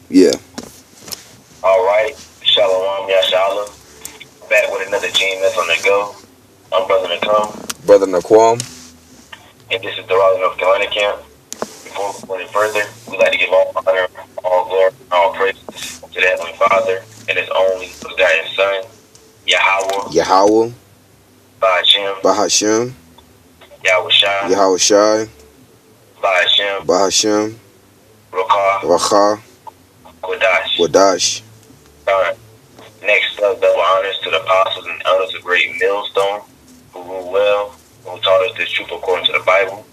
Yeah. All right. Shalom, Yashala. Back with another team that's on the go. I'm Brother Nakam, Brother Naquam. and this is the Raleigh, North Carolina camp. Before we go any further, we'd like to give all honor, all glory, all praises to the Heavenly Father and His only begotten Son, Yahweh, Yahweh. Bahashem, Bahashem. Yahweh Shai, Yahweh Shai. Bahashem, Bahashem. Rokah, Racha. Kodash. Wadash. Next up, double honors to the apostles and elders of Great Millstone, who rule well, who taught us this truth according to the Bible,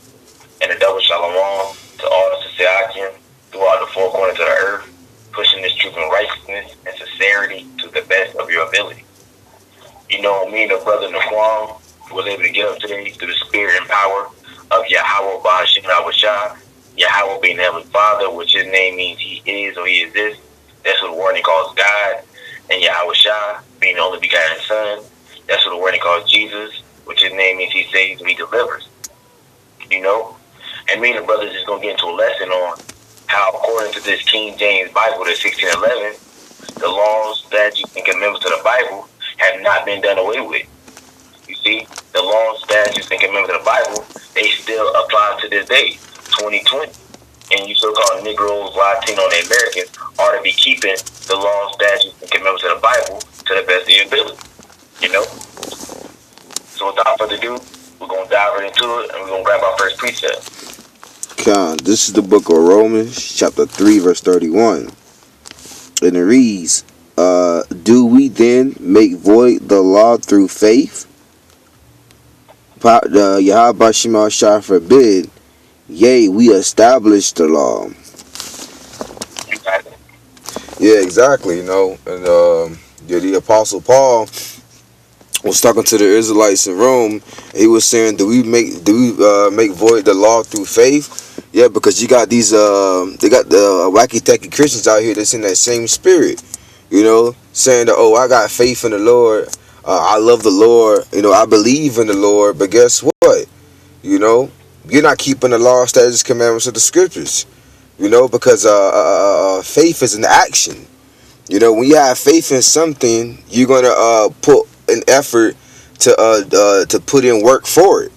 and a double shalom to all the Sasakian throughout the four corners of the earth, pushing this truth in righteousness and sincerity to the best of your ability. You know, me and the brother Naquam was able to get up today through the spirit and power of Yahweh Bahashem Yahweh, Yahweh being the Heavenly Father, which his name means he is or he is this. That's what the word he calls God. And Yahweh Shai, being the only begotten Son, that's what the word he calls Jesus, which his name means he saves and he delivers. You know? And me and the brothers is going to get into a lesson on how, according to this King James Bible, the 1611, the laws, statutes, and commandments of the Bible have not been done away with. You see, the laws, statutes, and commandments of the Bible, they still apply to this day, 2020. And you so-called Negroes, Latino, and Americans ought to be keeping the laws, statutes, and commandments of the Bible to the best of your ability. You know? So without further ado, we're going to dive right into it, and we're going to grab our first precept. This is the book of Romans, chapter 3, verse 31. And it reads, do we then make void the law through faith? Yahweh Shema Shai forbid. Yea, we establish the law. Exactly. Yeah, exactly. And the Apostle Paul was talking to the Israelites in Rome. He was saying, do we make void the law through faith? Yeah, because you got these they got the wacky tacky Christians out here that's in that same spirit. Saying that, oh, I got faith in the Lord. I love the Lord. I believe in the Lord. But guess what? You're not keeping the law, statutes, commandments of the scriptures. Because faith is an action. When you have faith in something, you're gonna put an effort to put in work for it.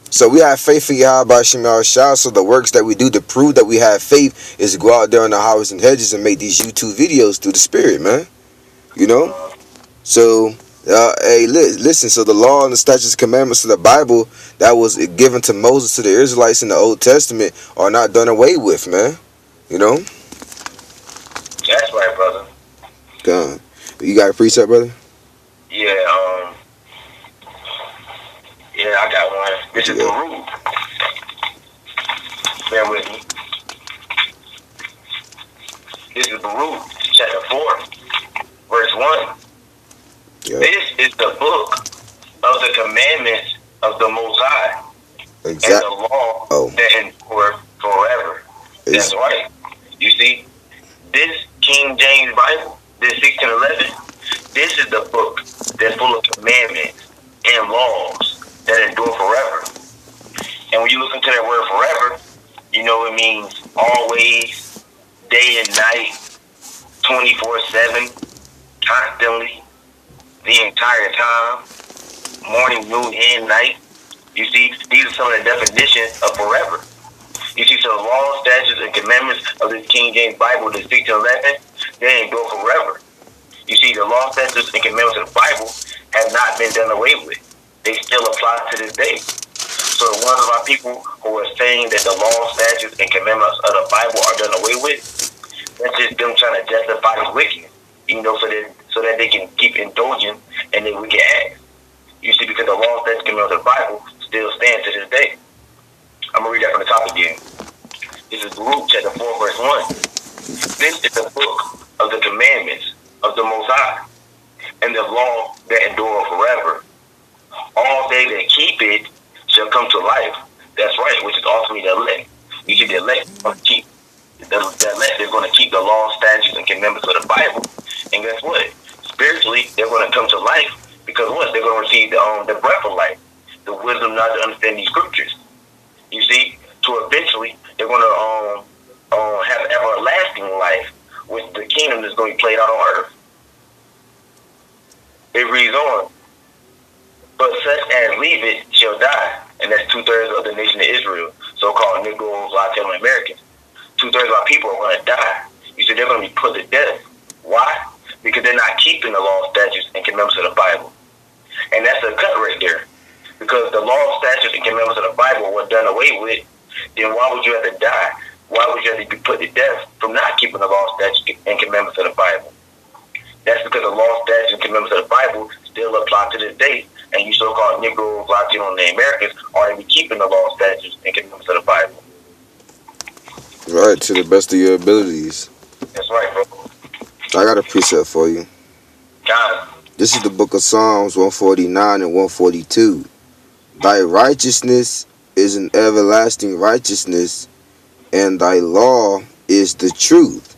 So we have faith in Yahweh Shema Shah. So the works that we do to prove that we have faith is to go out there in the highways and hedges and make these YouTube videos through the Spirit, man. So, hey, listen. So the law and the statutes and commandments of the Bible that was given to Moses, to the Israelites in the Old Testament, are not done away with, man. That's right, brother. God. You got a precept, brother? Yeah, I got one. This is the root. Bear with me. This is the root, chapter 4, verse 1. Yep. This is the book of the commandments of the Most High. Exactly. And the law that endure forever. That's right. You see, this King James Bible, this 1611, this is the book that's full of commandments and laws that endure forever. And when you look into that word forever, it means always, day and night, 24/7, constantly, the entire time, morning, noon, and night. You see, these are some of the definitions of forever. You see, so the laws, statutes, and commandments of this King James Bible, the 1611, they endure forever. You see, the law, statutes, and commandments of the Bible have not been done away with. They still apply to this day. So the ones of our people who are saying that the law, statutes, and commandments of the Bible are done away with, that's just them trying to justify this wickedness, so that they can keep indulging in their wicked acts. You see, because the law, statutes, and commandments of the Bible still stand to this day. I'm going to read that from the top again. This is Luke chapter 4, verse 1. This is the book of the commandments of the Most High, and the law that endure forever. All they that keep it shall come to life. That's right, which is ultimately the elect. You see, the elect are keep the elect is going to keep the law, statutes, and commandments of the Bible. And guess what? Spiritually, they're going to come to life because what? They're going to receive the breath of life, the wisdom not to understand these scriptures. You see, so eventually they're going to have everlasting with the kingdom that's going to be played out on earth. It reads on, but such as leave it shall die, and that's 2/3 of the nation of Israel, so-called Negroes, Latino Americans. 2/3 of our people are going to die. You see, they're going to be put to death. Why? Because they're not keeping the law, statutes, and commandments of the Bible. And that's a cut right there. Because the law, statutes, and commandments of the Bible were done away with, then why would you have to die? Why would you have to be put to death from not keeping the law, statutes, and commandments of the Bible? That's because the law, statutes, and commandments of the Bible still apply to this day, and you so-called Negroes, Latino, and Americans are to be keeping the law, statutes, and commandments of the Bible. Right, to the best of your abilities. That's right, bro. I got a precept for you. God. This is the book of Psalms 149 and 142. Thy righteousness is an everlasting righteousness, and thy law is the truth.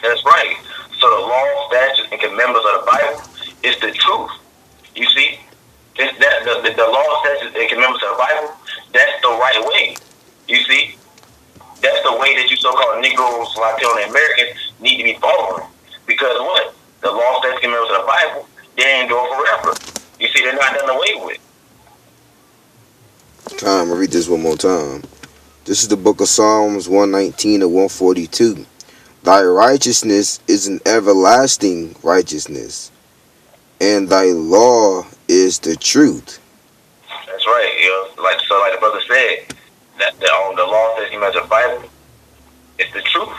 That's right. So the law, statutes, and commandments of the Bible is the truth. You see? The law, statutes, and commandments of the Bible, that's the right way. You see? That's the way that you so-called Negroes, Latino, and Americans need to be following. Because what? The law, statutes, and commandments of the Bible, they endure forever. You see, they're not done away with. I'll read this one more time. This is the book of Psalms 119 and 142. Thy righteousness is an everlasting righteousness, and thy law is the truth. That's right. You know, like the brother said, that the law, statutes, and commandments of the Bible, it's the truth.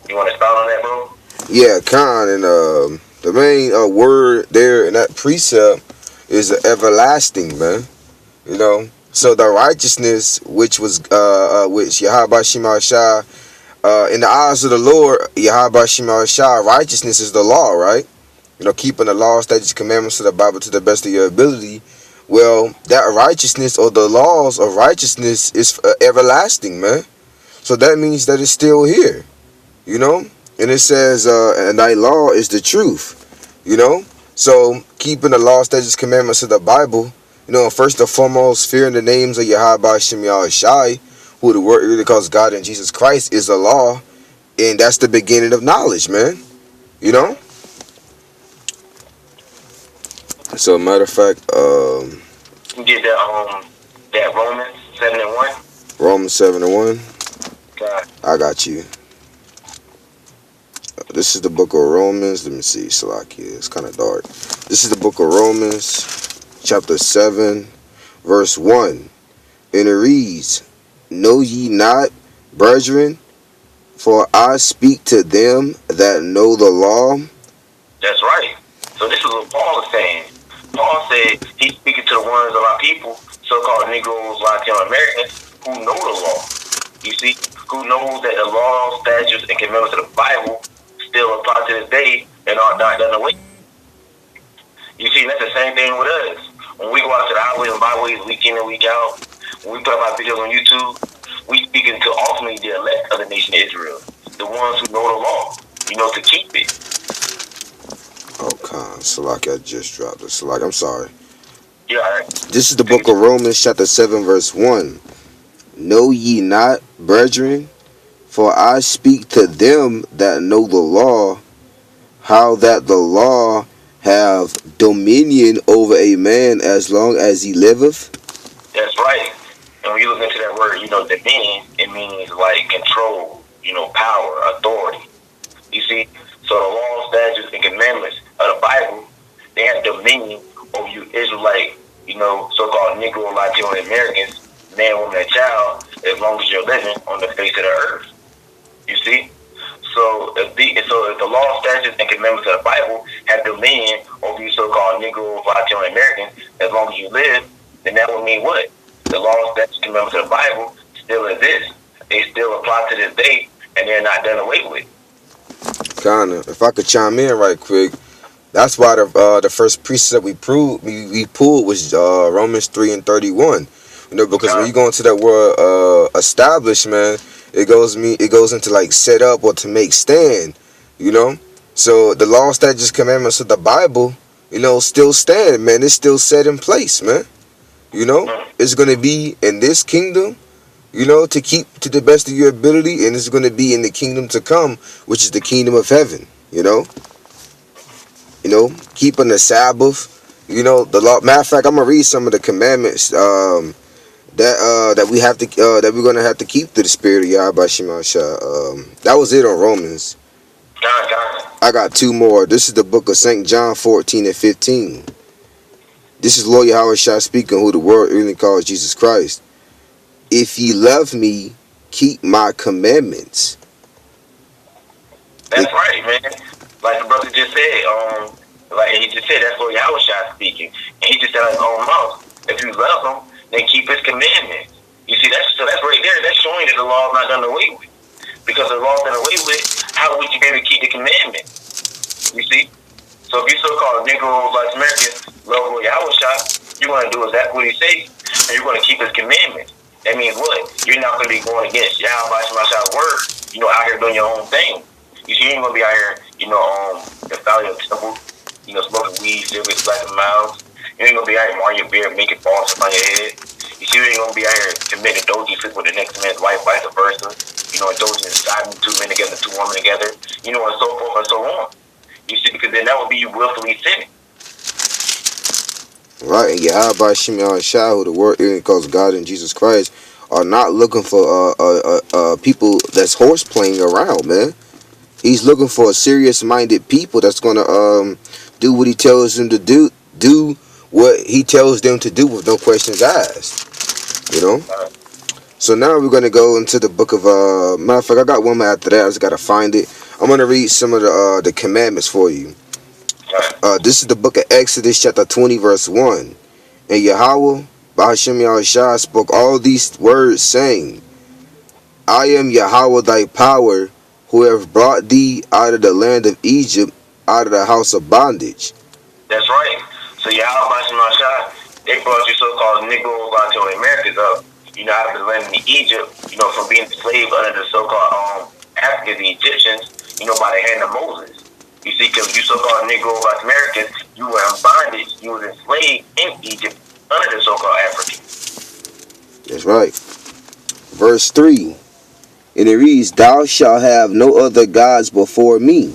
You want to start on that, bro? Yeah, Khan, and the main word there in that precept is everlasting, man. You know, so the righteousness which was which Yahweh Shema Shah, in the eyes of the Lord, Yahweh Shema Shah, righteousness is the law, right? You know, keeping the law, statutes, commandments of the Bible to the best of your ability. Well, that righteousness or the laws of righteousness is everlasting, man. So that means that it's still here, you know. And it says, and thy law is the truth, you know. So keeping the law, statutes, commandments of the Bible, you know, first and foremost, fearing the names of Yahweh Shem Shai, who the word really calls God and Jesus Christ, is the law, and that's the beginning of knowledge, man. You know. So, matter of fact, you get that Romans 7:1. Romans 7:1. God. I got you. This is the book of Romans. Let me see, Salakia. It's kind of dark. This is the book of Romans, chapter 7, verse 1. And it reads, Know ye not, brethren, for I speak to them that know the law. That's right. So this is what Paul is saying. Paul said he's speaking to the ones of our people, so-called Negroes, Latino Americans, who know the law. You see, who knows that the law, statutes, and commandments of the Bible still apply to this day and are not done away. You see, that's the same thing with us. When we go out to the highways and byways week in and week out, when we put up our videos on YouTube, we speaking to ultimately the elect of the nation of Israel, the ones who know the law, you know, to keep it. Oh, Khan, Salaki, I just dropped it. Salaki, I'm sorry. Yeah, all right. This is the book of Romans, chapter 7, verse 1. Know ye not, brethren, for I speak to them that know the law, how that the law have dominion over a man as long as he liveth. That's right. And when you look into that word, you know, dominion, it means like control, you know, power, authority. You see? So the law, statutes, and commandments of the Bible, they have dominion over you Israelite, you know, so-called Negro, Latino, Americans, man, woman, and child, as long as you're living on the face of the earth. You see? So if the law, statutes, and commandments of the Bible have dominion over you so-called Negro, Latino, Americans, as long as you live, then that would mean what? The law, statutes, and commandments of the Bible still exist. They still apply to this day, and they're not done away with. Kinda. If I could chime in right quick, that's why the first precept we pulled was Romans 3:31. You know, because when you go into that word establish, man, it goes into like set up or to make stand. You know, so the law, statutes, commandments of the Bible, you know, still stand, man. It's still set in place, man. You know, it's gonna be in this kingdom. you know, to keep to the best of your ability, and it's going to be in the kingdom to come, which is the kingdom of heaven. You know, keeping the Sabbath. You know, the law. Matter of fact, I'm gonna read some of the commandments that we have to that we're gonna have to keep to the spirit of Yahweh Shema Shah. That was it on Romans. I got two more. This is the book of St. John 14 and 15. This is Lord Yahweh Shah speaking, who the world really calls Jesus Christ. If ye love me, keep my commandments. That's right, man. Like the brother just said, like he just said, that's Lord Yahweh Shah speaking. And he just said out his own mouth, if you love him, then keep his commandments. You see, that's right there. That's showing that the law is not done away with. Because the law is done away with, how would you be able to keep the commandments? You see? So if you so-called Negroes like Americans love Lord Yahweh Shah, you're going to do exactly what he says, and you're going to keep his commandments. That means what? You're not going to be going against Yahweh Shah's word, you know, out here doing your own thing. You see, you ain't going to be out here, you know, defiling your temple, you know, smoking weed, cigarettes, blacking mouths. You ain't going to be out here marring your beard, making balls on your head. You see, you ain't going to be out here committing doji fit with the next man's wife, vice versa. You know, indulging in siding two men together, two women together, you know, and so forth and so on. You see, because then that would be you willfully sinning. Right, and Yahweh Shema Shah, who the word calls God and Jesus Christ, are not looking for people that's horse playing around, man. He's looking for serious-minded people that's gonna do what he tells them to do what he tells them to do with no questions asked. You know. So now we're gonna go into the book of matter of fact, I got one more after that. I just gotta find it. I'm gonna read some of the commandments for you. This is the book of Exodus, chapter 20, verse 1. And Yahweh, Bahashem Yahushua, spoke all these words, saying, I am Yahweh thy power, who have brought thee out of the land of Egypt, out of the house of bondage. That's right. So Yahweh Bahashem Yahushua, they brought you so-called Negroes out to the Americas up, you know, out of the land of Egypt, you know, from being enslaved under the so-called Africans, the Egyptians, you know, by the hand of Moses. You see, because you so-called Negro like Americans, you were in bondage, you was enslaved in Egypt under the so-called Africans. That's right. Verse 3, and it reads, Thou shalt have no other gods before me.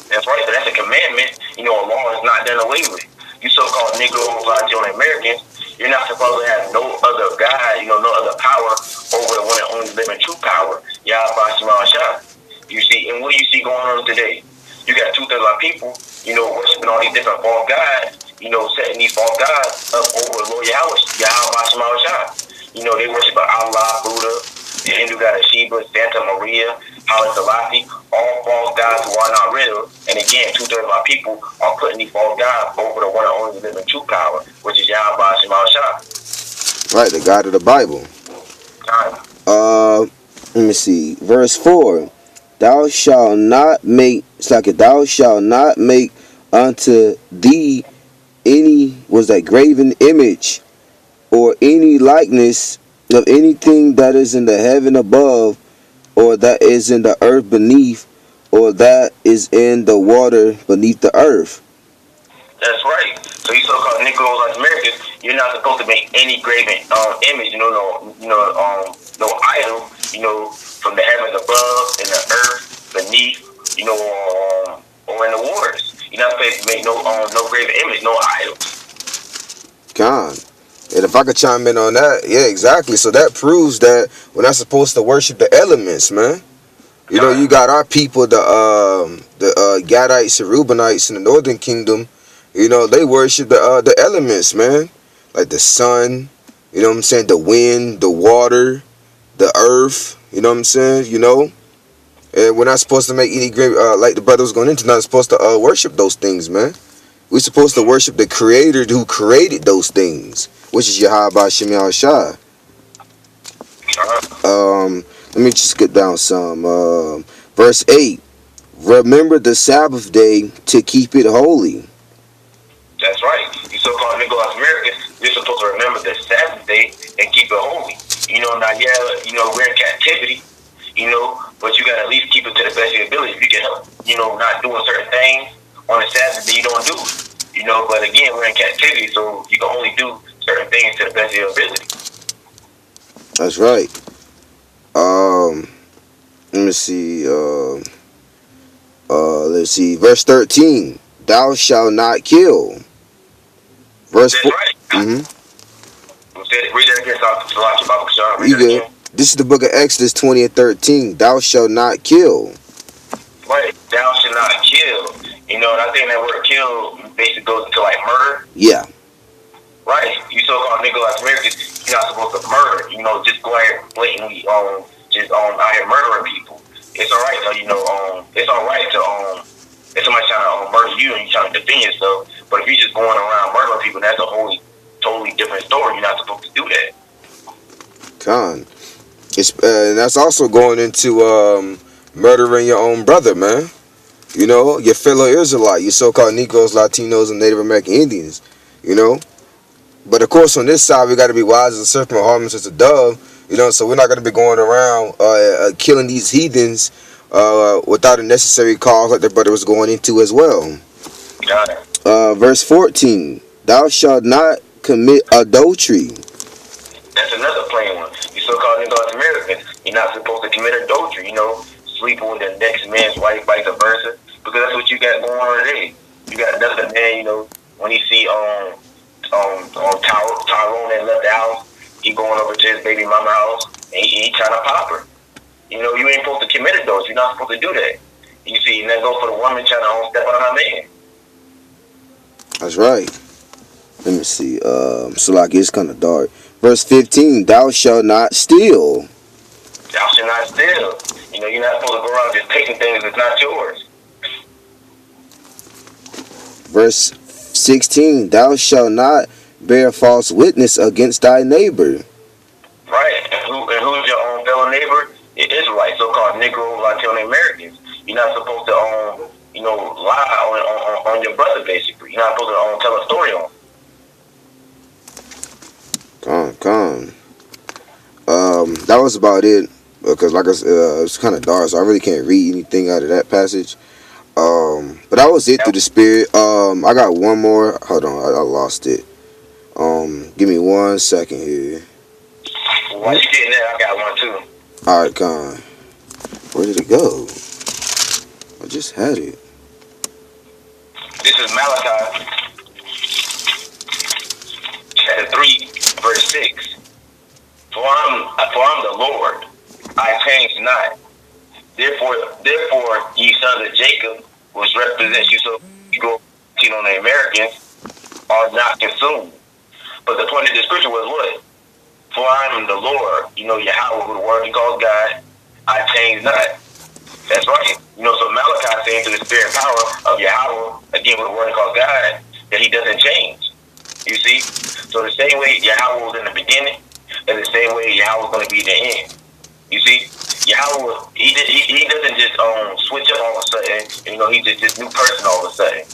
That's right, so that's a commandment. You know, a law is not done away with. You so-called Negroes, Latino Americans, you're not supposed to have no other God, you know, no other power over the one and only living true power, Yahweh Shema Shah. You see, and what do you see going on today? You got 2/3 of our people, you know, worshiping all these different false gods, you know, setting these false gods up over Lord Yahweh Shema Shah. You know, they worship Allah, Buddha, the Hindu god of Shiva, Santa Maria, Haile Selassie, all false gods who are not real. And again, 2/3 of our people are putting these false gods over the one and only living true power, which is Yahweh Shema Shah. Right, the God of the Bible. Let me see. Verse 4. Thou shalt not make, it's like thou shalt not make unto thee any, was that graven image, or any likeness of anything that is in the heaven above, or that is in the earth beneath, or that is in the water beneath the earth. That's right. So you so-called Negroes like Americans, you're not supposed to make any graven image, no idol, you know, from the heavens above, in the earth, beneath, you know, or in the waters. You're not supposed to make no graven image, no idols. God. And if I could chime in on that, yeah, exactly. So that proves that we're not supposed to worship the elements, man. You know, you got our people, the Gadites and Reubenites in the northern kingdom. You know, they worship the elements, man, like the sun. You know what I'm saying? The wind, the water, the earth. You know what I'm saying? You know, and we're not supposed to make any great like the brother was going into. Not supposed to worship those things, man. We're supposed to worship the Creator who created those things, which is Yahweh Shema Shah. Let me just get down some. Verse 8. Remember the Sabbath day to keep it holy. That's right. You so-called Negroes Americans, you're supposed to remember the Sabbath day and keep it holy. You know, now, yeah, you know, we're in captivity, you know, but you got to at least keep it to the best of your ability. If you can help, you know, not doing certain things on the Sabbath day, you don't do it. You know, but again, we're in captivity, so you can only do certain things to the best of your ability. That's right. me see. Let's see. Verse 13. Thou shalt not kill. Verse 4. Right. Mm-hmm. Read that again, Salaki. You good? This is the book of Exodus 20 and 13. Thou shalt not kill. Right. Thou shalt not kill. You know, and I think that word kill basically goes into like murder. Yeah. Right. You so-called Negroes Americans, you're not supposed to murder. You know, just go ahead blatantly out here murdering people. It's all right though. You know, it's all right to if somebody's trying to murder you and you're trying to defend yourself. But if you're just going around murdering people, that's a totally different story. You're not supposed to do that. Con. It's that's also going into murdering your own brother, man. You know, your fellow Israelite, your so-called Negroes, Latinos, and Native American Indians. You know, but of course on this side we got to be wise as a serpent, harmless as a dove. You know, so we're not going to be going around killing these heathens without a necessary cause like their brother was going into as well. Got it. Verse 14. Thou shalt not commit adultery. That's another plain one. You so-called Negroes Americans, you're not supposed to commit adultery. You know, sleeping with the next man's wife, vice versa, because that's what you got going on today. You got another man, you know, when he see Tyrone that left the house, he going over to his baby mama house and he trying to pop her. You know, you ain't supposed to commit adultery. You're not supposed to do that. You see, and that goes for the woman trying to step on her man. That's right. Let me see. So like it's kind of dark. Verse 15. Thou shalt not steal. Thou shalt not steal. You know, you're not supposed to go around just taking things that's not yours. Verse 16. Thou shalt not bear false witness against thy neighbor. Right. And who's your own fellow neighbor? It is right, so-called Negro, Latino Americans. You're not supposed to, lie on your brother, basically. You're not supposed to tell a story on him. Come. That was about it. Because like I said, it's kind of dark, so I really can't read anything out of that passage. But that was it through the spirit. I got one more. Hold on, I lost it. Give me 1 second here. While you getting that, I got one too. All right, Con. Where did it go? I just had it. This is Malachi, chapter 3, verse 6. For I'm the Lord, I change not. Therefore, ye sons of Jacob, which represents you, so you go, the Americans, are not consumed. But the point of the scripture was what? For I am the Lord, you know, Yahweh, who the word he calls God, I change not. That's right. You know, so Malachi saying to the spirit and power of Yahweh, again with the word he calls God, that he doesn't change. You see? So the same way Yahweh was in the beginning, and the same way Yahweh is going to be in the end. You see? Yahweh, he doesn't just switch up all of a sudden, you know, he's just this new person all of a sudden.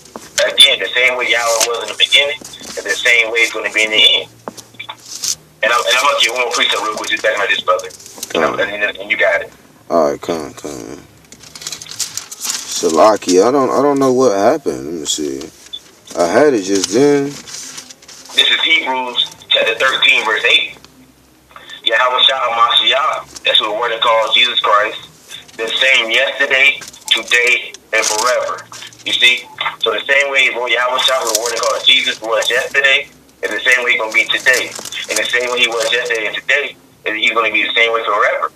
Again, the same way Yahweh was in the beginning, and the same way it's going to be in the end. And I'm going to give one precept real quick, just back on this, brother. And you got it. All right, come. Salaki, I don't know what happened. Let me see. I had it just then. This is Hebrews chapter 13, verse 8. Yahweh Shah Mashiach, that's what the word is called, Jesus Christ, the same yesterday, today, and forever. You see? So the same way Yahweh Shah, the word is called Jesus, was yesterday, is the same way he's going to be today. And the same way he was yesterday and today, he's going to be the same way forever.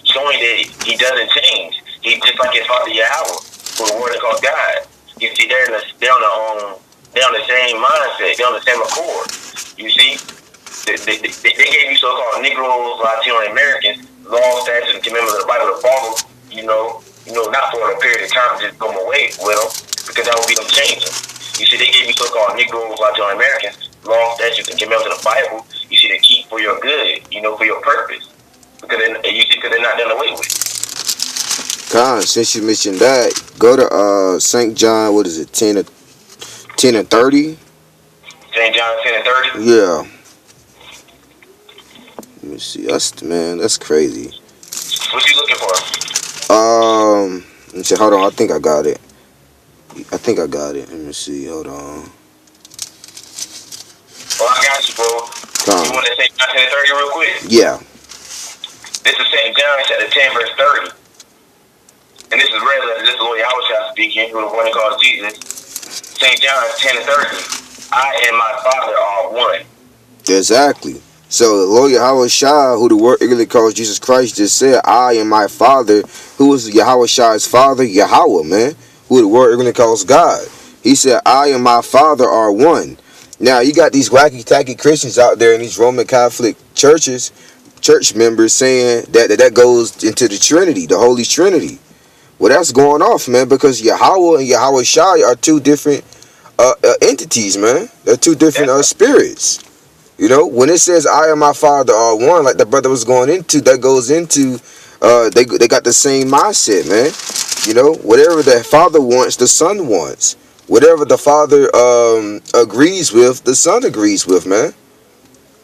Showing that he doesn't change. He's just like his father Yahweh, who the word is called God. You see, they're on the same mindset. They're on the same accord. You see? They gave you so-called Negroes, Latino Americans, law, statutes, and commandments of the Bible to follow, you know, not for a period of time, just go away with them, because that would be them changing. You see, they gave you so-called Negroes, Latino Americans, law, statutes, and commandments of the Bible, you see, to keep for your good, you know, for your purpose, because they're not done away with. Con, since you mentioned that, go to St. John, what is it, 10 and 30? St. John 10 and 30? Yeah. Let me see. That's crazy. What you looking for? Let me see. Hold on. I think I got it. Let me see. Hold on. Well, I got you, bro. Come. You want to say John 10 and 30 real quick? Yeah. This is St. John chapter 10, verse 30. and this is regular, this is Lord Yahweh speaking, who the one he calls Jesus. St. John 10:30. I and my Father are one. Exactly. So the Lord Yahweh Shai, who the word really calls Jesus Christ, just said, I and my Father, who was Yahweh Shai's father, Yahweh, man, who the word really calls God. He said, I and my Father are one. Now, you got these wacky tacky Christians out there in these Roman Catholic churches, church members saying that goes into the Trinity, the Holy Trinity. Well, that's going off, man, because Yahweh and Yahweh Shai are two different entities, man. They're two different spirits. You know, when it says I and my Father are one, like the brother was going into, that goes into, they got the same mindset, man. You know, whatever the Father wants, the Son wants. Whatever the Father agrees with, the Son agrees with, man.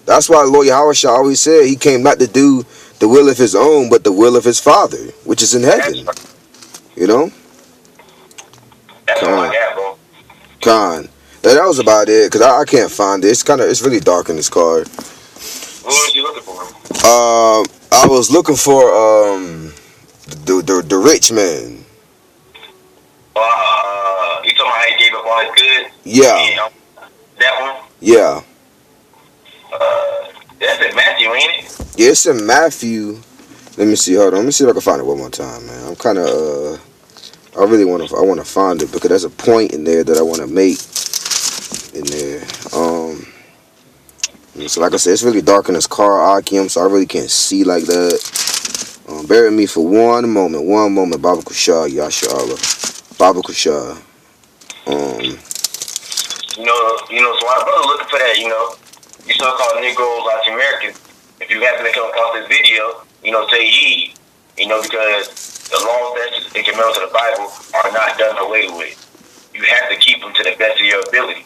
That's why Lord Yahweh Shai always said he came not to do the will of his own, but the will of his Father, which is in heaven. You know? That's all I got, bro. Con. That was about it, because I can't find it. It's really dark in this card. What was you looking for? I was looking for the rich man. You talking about how he gave up all his goods? Yeah. That one? Yeah. That's in Matthew, ain't it? Yeah, it's in Matthew. Let me see. Hold on. Let me see if I can find it one more time, man. I'm kind of I really want to find it because there's a point in there that I want to make in there. So like I said, it's really dark in this car, Akim, so I really can't see like that. Bear with me for one moment. Baba Kushah, Yasha Allah. Baba Kushah. So our brother looking for that, you so-called Negroes, Latin Americans, if you happen to come across this video, say ye, because the laws, statutes, and commandments of the Bible are not done away with. You have to keep them to the best of your ability.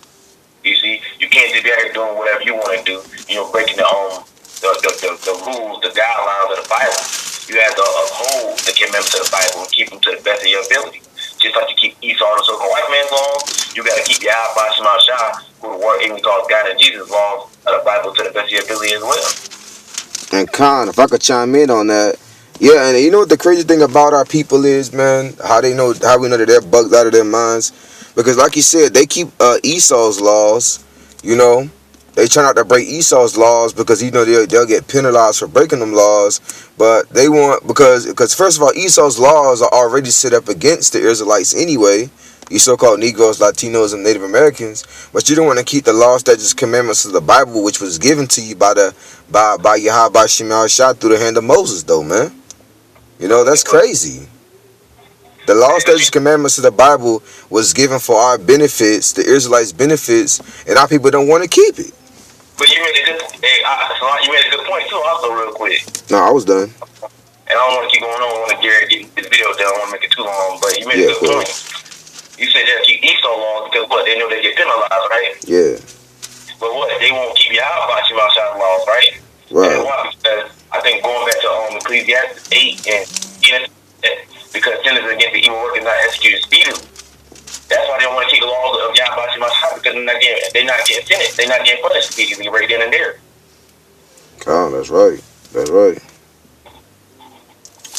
You see, you can't just be out here doing whatever you want to do, breaking the rules, the guidelines of the Bible. You have to uphold the commandments of the Bible and keep them to the best of your ability. Just like you keep Esau and the so-called white man's laws, you got to keep Yahweh Shema Shai, who the word even calls God and Jesus laws of the Bible, to the best of your ability as well. And Khan, if I could chime in on that, yeah, and you know what the crazy thing about our people is, man, how we know that they're bugged out of their minds, because like you said, they keep Esau's laws, they try not to break Esau's laws because they'll get penalized for breaking them laws, but they want because first of all, Esau's laws are already set up against the Israelites anyway, you so-called Negroes, Latinos, and Native Americans, but you don't want to keep the law, statutes, commandments of the Bible, which was given to you by Yahweh Shema Shai through the hand of Moses, though, man. That's crazy. The law, statutes, commandments of the Bible was given for our benefits, the Israelites' benefits, and our people don't want to keep it. But you made a good point too, also real quick. No, I was done. And I don't want to keep going on. I want to get this video done. I don't want to make it too long. But you made a good point. You said they'll keep Esau laws because what? They know they get penalized, right? Yeah. But what? They won't keep Yahweh Shema Shai laws, right? Right. And why? Because I think going back to Ecclesiastes 8 and because sin is against the evil work and not executed speedily. That's why they don't want to keep the laws of Yahweh Shema Shai because they're not getting sentenced. They're not getting punished speedily right then and there. Oh, that's right. That's right.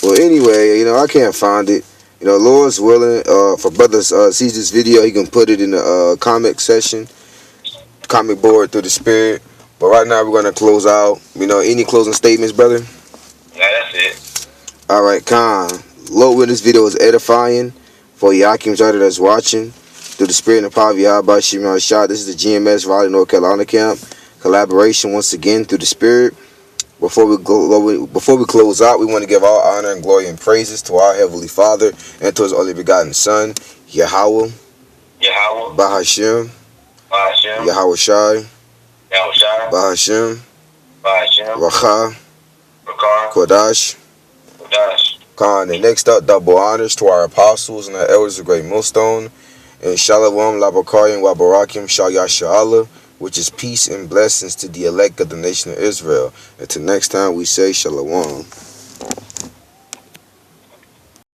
Well, anyway, I can't find it. Lord's willing, for brothers sees this video, he can put it in the comment section, comment board through the spirit. But right now we're going to close out. Any closing statements, brother? Yeah, that's it. All right, Khan. Lord, with this video is edifying for Yakim Jada that's watching. Through the spirit and power of Yahweh Shema Shai. This is the GMS Raleigh, North Carolina camp. Collaboration once again through the spirit. Before we close out, we want to give all honor and glory and praises to our Heavenly Father and to His only begotten Son, Yahweh, Bahashem, Yahweh Shai, Bahashem, Racha, Kodash, Khan. And next up, double honors to our apostles and our elders of Great Millstone, and Shalom, Labakarim, Wabarakim, Shal Yasha Allah, which is peace and blessings to the elect of the nation of Israel. Until next time, we say Shalom.